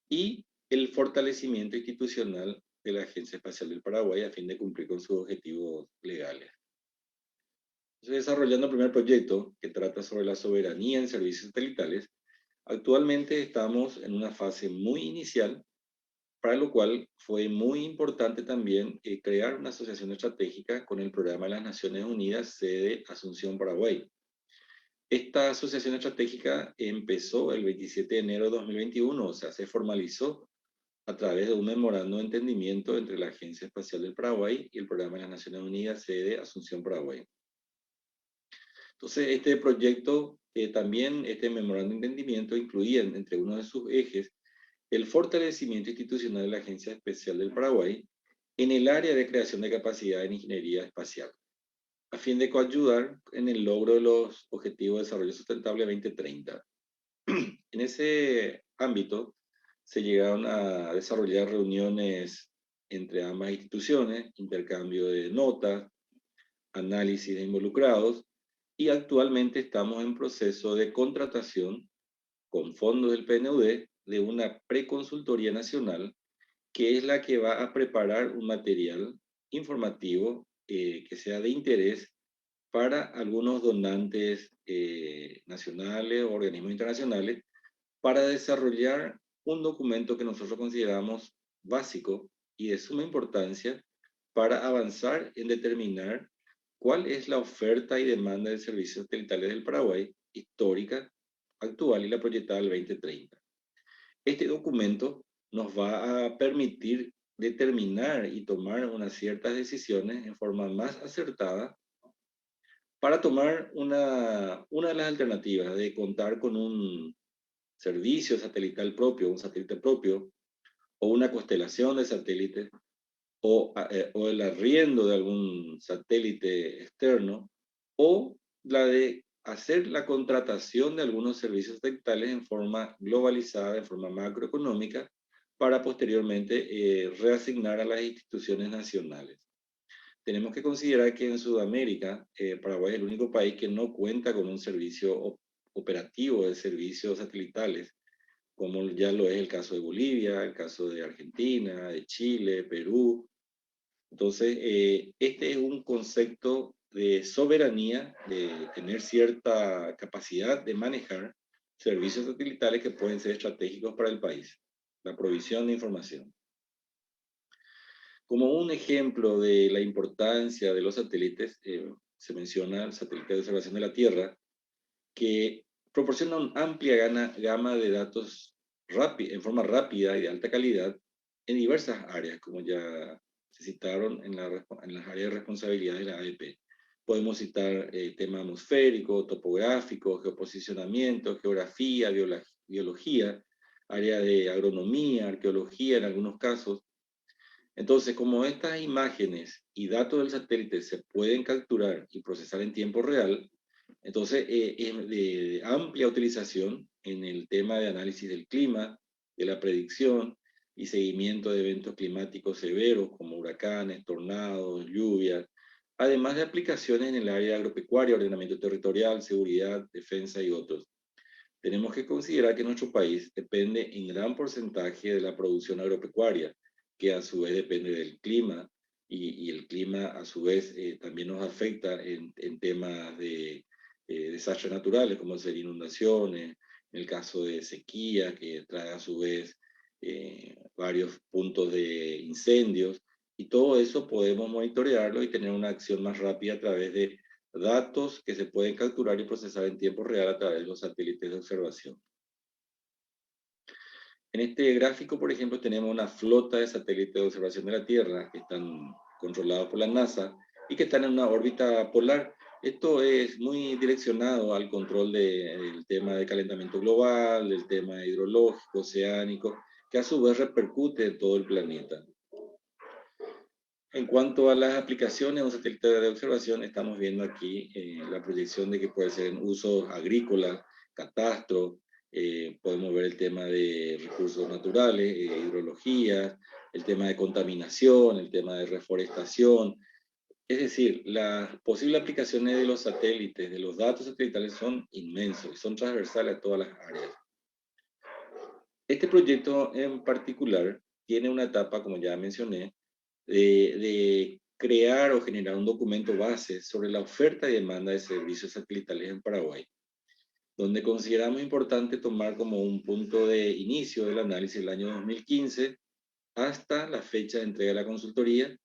y el fortalecimiento institucional de la Agencia Espacial del Paraguay a fin de cumplir con sus objetivos legales. Estoy desarrollando el primer proyecto que trata sobre la soberanía en servicios satelitales. Actualmente estamos en una fase muy inicial, para lo cual fue muy importante también crear una asociación estratégica con el Programa de las Naciones Unidas, sede Asunción, Paraguay. Esta asociación estratégica empezó el 27 de enero de 2021, o sea, se formalizó a través de un memorando de entendimiento entre la Agencia Espacial del Paraguay y el Programa de las Naciones Unidas, sede Asunción, Paraguay. Entonces, este proyecto, también este memorando de entendimiento incluía entre uno de sus ejes el fortalecimiento institucional de la Agencia Espacial del Paraguay en el área de creación de capacidad en ingeniería espacial, a fin de coayudar en el logro de los Objetivos de Desarrollo Sustentable 2030. En ese ámbito se llegaron a desarrollar reuniones entre ambas instituciones, intercambio de notas, análisis de involucrados, y actualmente estamos en proceso de contratación con fondos del PNUD de una preconsultoría nacional que es la que va a preparar un material informativo que sea de interés para algunos donantes nacionales o organismos internacionales para desarrollar un documento que nosotros consideramos básico y de suma importancia para avanzar en determinar cuál es la oferta y demanda de servicios satelitales del Paraguay, histórica, actual y la proyectada al 2030. Este documento nos va a permitir determinar y tomar unas ciertas decisiones en forma más acertada para tomar una de las alternativas de contar con un servicio satelital propio, un satélite propio, o una constelación de satélites, o el arriendo de algún satélite externo, o la de hacer la contratación de algunos servicios satelitales en forma globalizada, en forma macroeconómica, para posteriormente reasignar a las instituciones nacionales. Tenemos que considerar que en Sudamérica, Paraguay es el único país que no cuenta con un servicio operativo de servicios satelitales, como ya lo es el caso de Bolivia, el caso de Argentina, de Chile, Perú. Entonces, este es un concepto de soberanía, de tener cierta capacidad de manejar servicios satelitales que pueden ser estratégicos para el país, la provisión de información. Como un ejemplo de la importancia de los satélites, se menciona el satélite de observación de la Tierra, que proporciona una amplia gama de datos en forma rápida y de alta calidad en diversas áreas, como ya se citaron en las áreas de responsabilidad de la AEP. Podemos citar tema atmosférico, topográfico, geoposicionamiento, geografía, biología, área de agronomía, arqueología en algunos casos. Entonces, como estas imágenes y datos del satélite se pueden capturar y procesar en tiempo real, entonces es de amplia utilización en el tema de análisis del clima, de la predicción y seguimiento de eventos climáticos severos como huracanes, tornados, lluvias, además de aplicaciones en el área agropecuaria, ordenamiento territorial, seguridad, defensa y otros. Tenemos que considerar que nuestro país depende en gran porcentaje de la producción agropecuaria, que a su vez depende del clima, y el clima a su vez también nos afecta en temas de desastres naturales, como ser inundaciones, en el caso de sequía, que trae a su vez varios puntos de incendios, y todo eso podemos monitorearlo y tener una acción más rápida a través de datos que se pueden capturar y procesar en tiempo real a través de los satélites de observación. En este gráfico, por ejemplo, tenemos una flota de satélites de observación de la Tierra que están controlados por la NASA y que están en una órbita polar. Esto es muy direccionado al control del tema de calentamiento global, del tema hidrológico, oceánico, que a su vez repercute en todo el planeta. En cuanto a las aplicaciones de un satélite de observación, estamos viendo aquí la proyección de que puede ser en usos agrícolas, catastro, podemos ver el tema de recursos naturales, hidrología, el tema de contaminación, el tema de reforestación. Es decir, las posibles aplicaciones de los satélites, de los datos satelitales son inmensos y son transversales a todas las áreas. Este proyecto en particular tiene una etapa, como ya mencioné, de crear o generar un documento base sobre la oferta y demanda de servicios satelitales en Paraguay, donde consideramos importante tomar como un punto de inicio del análisis el año 2015 hasta la fecha de entrega de la consultoría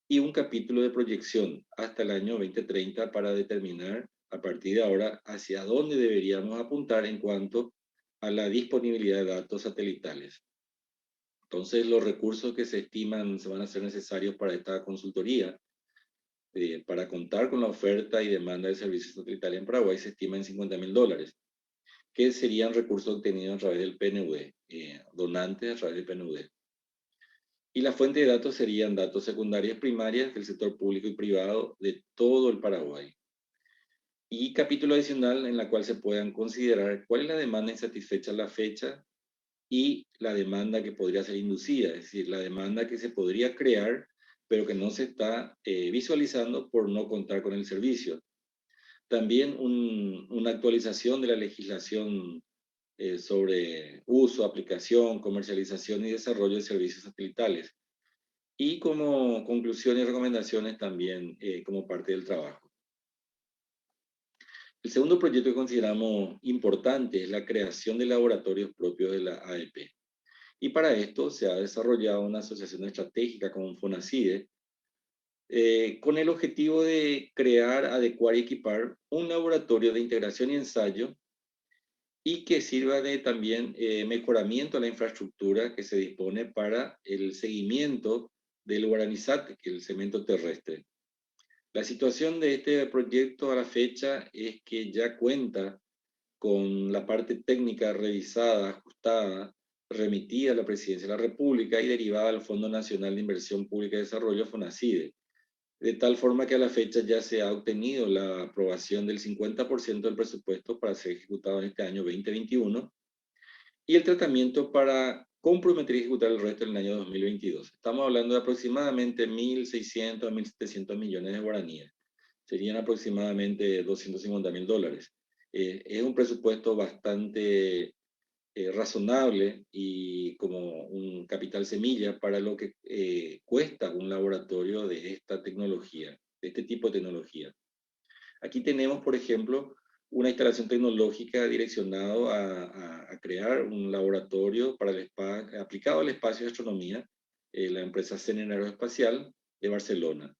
y un capítulo de proyección hasta el año 2030 para determinar a partir de ahora hacia dónde deberíamos apuntar en cuanto a la disponibilidad de datos satelitales. Entonces, los recursos que se estiman se van a ser necesarios para esta consultoría, para contar con la oferta y demanda de servicios satelitales en Paraguay, se estima en $50.000, que serían recursos obtenidos a través del PNUD, donantes a través del PNUD. Y la fuente de datos serían datos secundarios y primarias del sector público y privado de todo el Paraguay. Y capítulo adicional en la cual se puedan considerar cuál es la demanda insatisfecha a la fecha y la demanda que podría ser inducida, es decir, la demanda que se podría crear, pero que no se está visualizando por no contar con el servicio. También una actualización de la legislación sobre uso, aplicación, comercialización y desarrollo de servicios satelitales. Y como conclusiones y recomendaciones también como parte del trabajo. El segundo proyecto que consideramos importante es la creación de laboratorios propios de la AEP. Y para esto se ha desarrollado una asociación estratégica con FONACIDE con el objetivo de crear, adecuar y equipar un laboratorio de integración y ensayo y que sirva de también mejoramiento a la infraestructura que se dispone para el seguimiento del Guaranizate, que es el cemento terrestre. La situación de este proyecto a la fecha es que ya cuenta con la parte técnica revisada, ajustada, remitida a la Presidencia de la República y derivada al Fondo Nacional de Inversión Pública y Desarrollo, FONACIDE, de tal forma que a la fecha ya se ha obtenido la aprobación del 50% del presupuesto para ser ejecutado en este año 2021 y el tratamiento para comprometer y ejecutar el resto en el año 2022. Estamos hablando de aproximadamente 1.600 a 1.700 millones de guaraníes. Serían aproximadamente $250.000. Es un presupuesto bastante razonable y como un capital semilla para lo que cuesta un laboratorio de esta tecnología, de este tipo de tecnología. Aquí tenemos, por ejemplo, una instalación tecnológica direccionado a crear un laboratorio para aplicado al espacio de astronomía, la empresa CENEN Aeroespacial de Barcelona.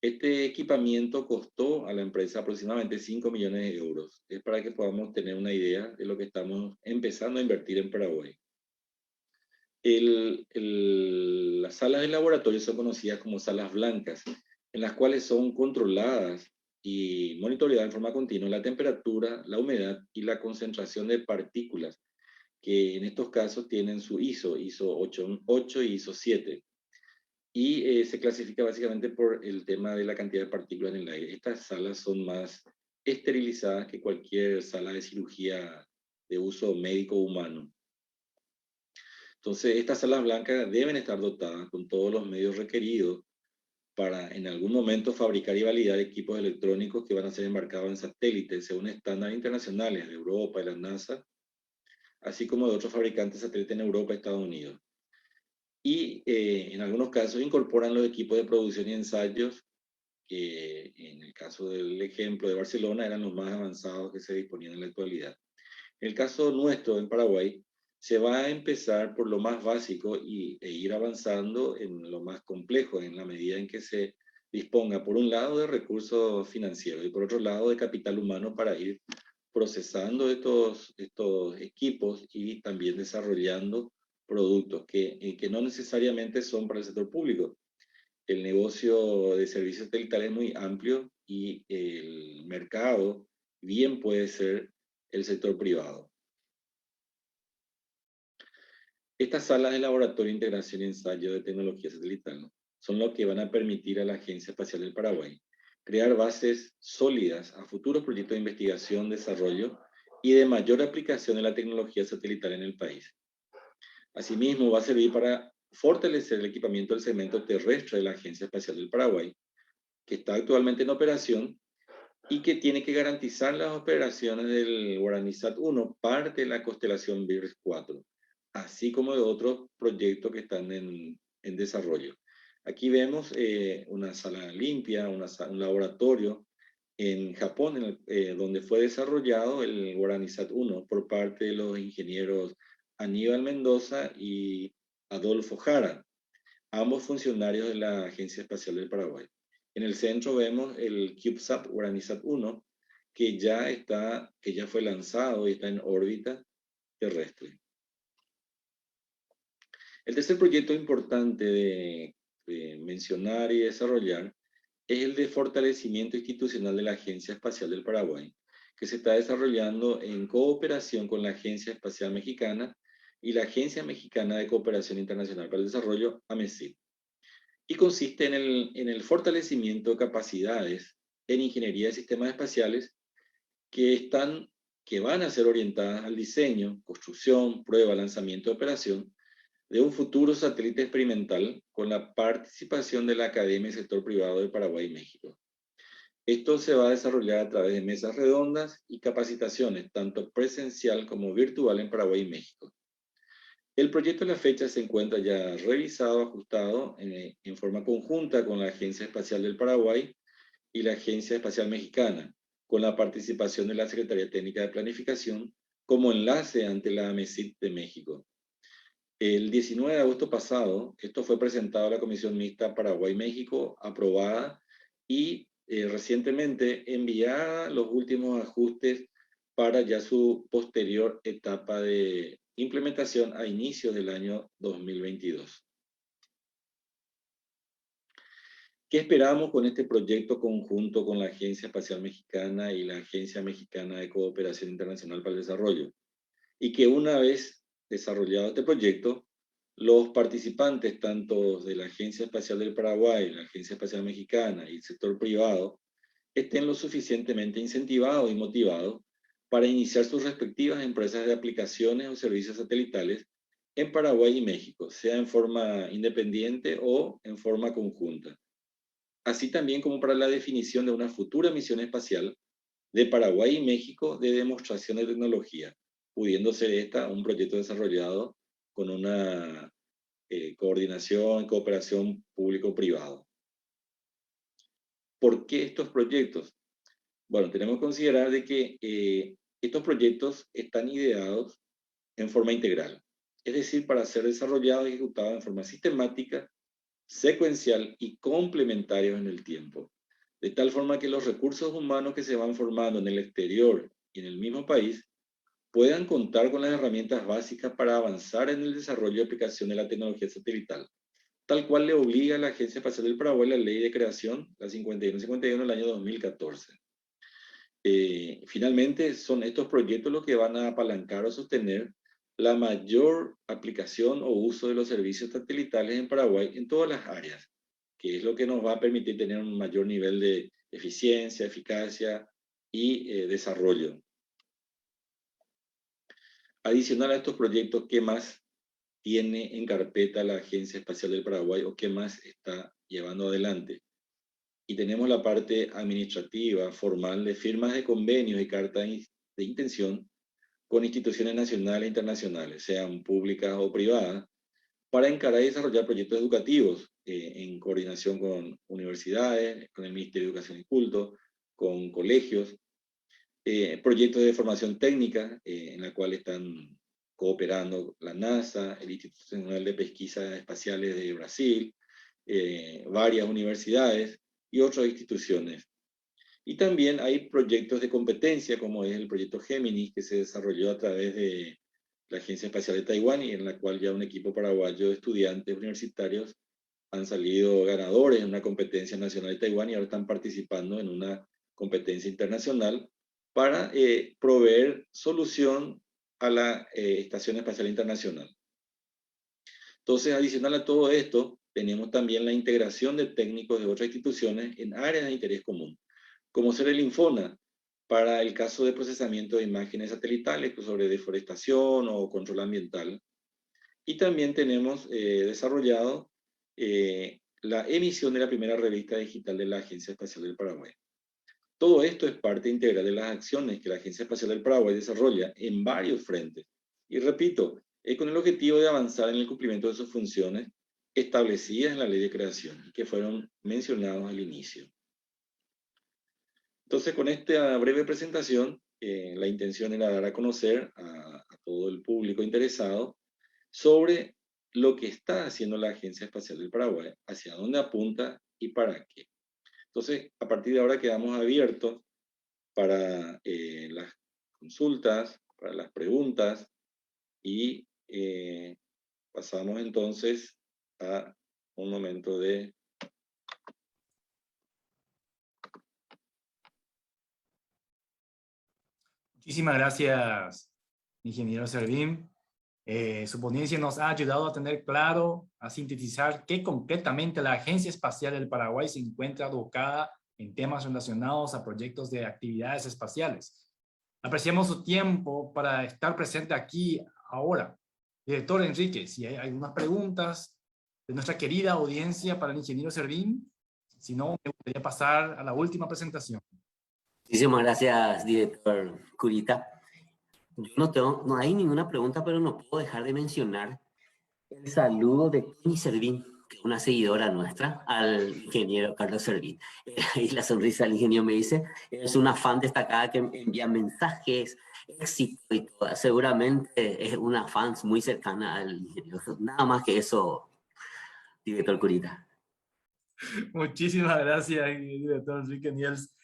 Este equipamiento costó a la empresa aproximadamente 5 millones de euros. Es para que podamos tener una idea de lo que estamos empezando a invertir en Paraguay. Las salas de laboratorio son conocidas como salas blancas, en las cuales son controladas y monitoreadas en forma continua la temperatura, la humedad y la concentración de partículas, que en estos casos tienen su ISO 8 y ISO 7. Y se clasifica básicamente por el tema de la cantidad de partículas en el aire. Estas salas son más esterilizadas que cualquier sala de cirugía de uso médico humano. Entonces, estas salas blancas deben estar dotadas con todos los medios requeridos para en algún momento fabricar y validar equipos electrónicos que van a ser embarcados en satélites según estándares internacionales de Europa, de la NASA, así como de otros fabricantes satélites en Europa y Estados Unidos. Y en algunos casos incorporan los equipos de producción y ensayos, que en el caso del ejemplo de Barcelona eran los más avanzados que se disponían en la actualidad. En el caso nuestro, en Paraguay, se va a empezar por lo más básico e ir avanzando en lo más complejo, en la medida en que se disponga, por un lado, de recursos financieros y por otro lado, de capital humano para ir procesando estos equipos y también desarrollando productos que no necesariamente son para el sector público. El negocio de servicios satelitales es muy amplio y el mercado bien puede ser el sector privado. Estas salas de laboratorio, integración y ensayo de tecnología satelital son lo que van a permitir a la Agencia Espacial del Paraguay crear bases sólidas a futuros proyectos de investigación, desarrollo y de mayor aplicación de la tecnología satelital en el país. Asimismo, va a servir para fortalecer el equipamiento del segmento terrestre de la Agencia Espacial del Paraguay, que está actualmente en operación y que tiene que garantizar las operaciones del Guaranísat-1, parte de la constelación VIRS-4, así como de otros proyectos que están en desarrollo. Aquí vemos una sala limpia, un laboratorio en Japón, donde fue desarrollado el Guaranísat-1 por parte de los ingenieros Aníbal Mendoza y Adolfo Jara, ambos funcionarios de la Agencia Espacial del Paraguay. En el centro vemos el CubeSat Guaranísat-1, que ya fue lanzado y está en órbita terrestre. El tercer proyecto importante de mencionar y desarrollar es el de fortalecimiento institucional de la Agencia Espacial del Paraguay, que se está desarrollando en cooperación con la Agencia Espacial Mexicana y la Agencia Mexicana de Cooperación Internacional para el Desarrollo, AMECID, y consiste en el fortalecimiento de capacidades en ingeniería de sistemas espaciales que van a ser orientadas al diseño, construcción, prueba, lanzamiento y operación de un futuro satélite experimental con la participación de la Academia y Sector Privado de Paraguay y México. Esto se va a desarrollar a través de mesas redondas y capacitaciones, tanto presencial como virtual en Paraguay y México. El proyecto a la fecha se encuentra ya revisado, ajustado en forma conjunta con la Agencia Espacial del Paraguay y la Agencia Espacial Mexicana, con la participación de la Secretaría Técnica de Planificación como enlace ante la AMECID de México. El 19 de agosto pasado, esto fue presentado a la Comisión Mixta Paraguay-México, aprobada y recientemente enviada los últimos ajustes para ya su posterior etapa de implementación a inicios del año 2022. ¿Qué esperamos con este proyecto conjunto con la Agencia Espacial Mexicana y la Agencia Mexicana de Cooperación Internacional para el Desarrollo? Y que una vez desarrollado este proyecto, los participantes, tanto de la Agencia Espacial del Paraguay, la Agencia Espacial Mexicana y el sector privado, estén lo suficientemente incentivados y motivados para iniciar sus respectivas empresas de aplicaciones o servicios satelitales en Paraguay y México, sea en forma independiente o en forma conjunta. Así también como para la definición de una futura misión espacial de Paraguay y México de demostración de tecnología, pudiendo ser esta un proyecto desarrollado con una coordinación, cooperación público-privado. ¿Por qué estos proyectos? Bueno, tenemos que considerar de que estos proyectos están ideados en forma integral, es decir, para ser desarrollados y ejecutados en forma sistemática, secuencial y complementarios en el tiempo, de tal forma que los recursos humanos que se van formando en el exterior y en el mismo país puedan contar con las herramientas básicas para avanzar en el desarrollo y aplicación de la tecnología satelital, tal cual le obliga a la Agencia Espacial del Paraguay la ley de creación, la 5151 del año 2014. Finalmente, son estos proyectos los que van a apalancar o sostener la mayor aplicación o uso de los servicios satelitales en Paraguay en todas las áreas, que es lo que nos va a permitir tener un mayor nivel de eficiencia, eficacia y desarrollo. Adicional a estos proyectos, ¿qué más tiene en carpeta la Agencia Espacial del Paraguay o qué más está llevando adelante? Y tenemos la parte administrativa, formal, de firmas de convenios y cartas de intención con instituciones nacionales e internacionales, sean públicas o privadas, para encarar y desarrollar proyectos educativos en coordinación con universidades, con el Ministerio de Educación y Culto, con colegios, proyectos de formación técnica en la cual están cooperando la NASA, el Instituto Nacional de Pesquisas Espaciales de Brasil, varias universidades y otras instituciones. Y también hay proyectos de competencia, como es el proyecto Géminis, que se desarrolló a través de la Agencia Espacial de Taiwán y en la cual ya un equipo paraguayo de estudiantes universitarios han salido ganadores en una competencia nacional de Taiwán y ahora están participando en una competencia internacional para proveer solución a la Estación Espacial Internacional. Entonces, adicional a todo esto, tenemos también la integración de técnicos de otras instituciones en áreas de interés común, como ser el Infona, para el caso de procesamiento de imágenes satelitales sobre deforestación o control ambiental. Y también tenemos desarrollado la emisión de la primera revista digital de la Agencia Espacial del Paraguay. Todo esto es parte integral de las acciones que la Agencia Espacial del Paraguay desarrolla en varios frentes. Y repito, es con el objetivo de avanzar en el cumplimiento de sus funciones establecidas en la ley de creación, que fueron mencionados al inicio. Entonces, con esta breve presentación, la intención era dar a conocer a todo el público interesado sobre lo que está haciendo la Agencia Espacial del Paraguay, hacia dónde apunta y para qué. Entonces, a partir de ahora quedamos abiertos para las consultas, para las preguntas y pasamos entonces a un momento de... Muchísimas gracias, ingeniero Servín. Su ponencia nos ha ayudado a tener claro, a sintetizar qué concretamente la Agencia Espacial del Paraguay se encuentra abocada en temas relacionados a proyectos de actividades espaciales. Apreciamos su tiempo para estar presente aquí ahora. Director Enrique, si hay algunas preguntas de nuestra querida audiencia para el ingeniero Servín, si no, me gustaría pasar a la última presentación. Muchísimas gracias, director Curita. Yo no hay ninguna pregunta, pero no puedo dejar de mencionar el saludo de Tony Servín, que es una seguidora nuestra, al ingeniero Carlos Servín. Y la sonrisa del ingeniero me dice, es una fan destacada que envía mensajes, éxito y todo. Seguramente es una fan muy cercana al ingeniero. Nada más que eso, director Curita. Muchísimas gracias, director Enrique Niels.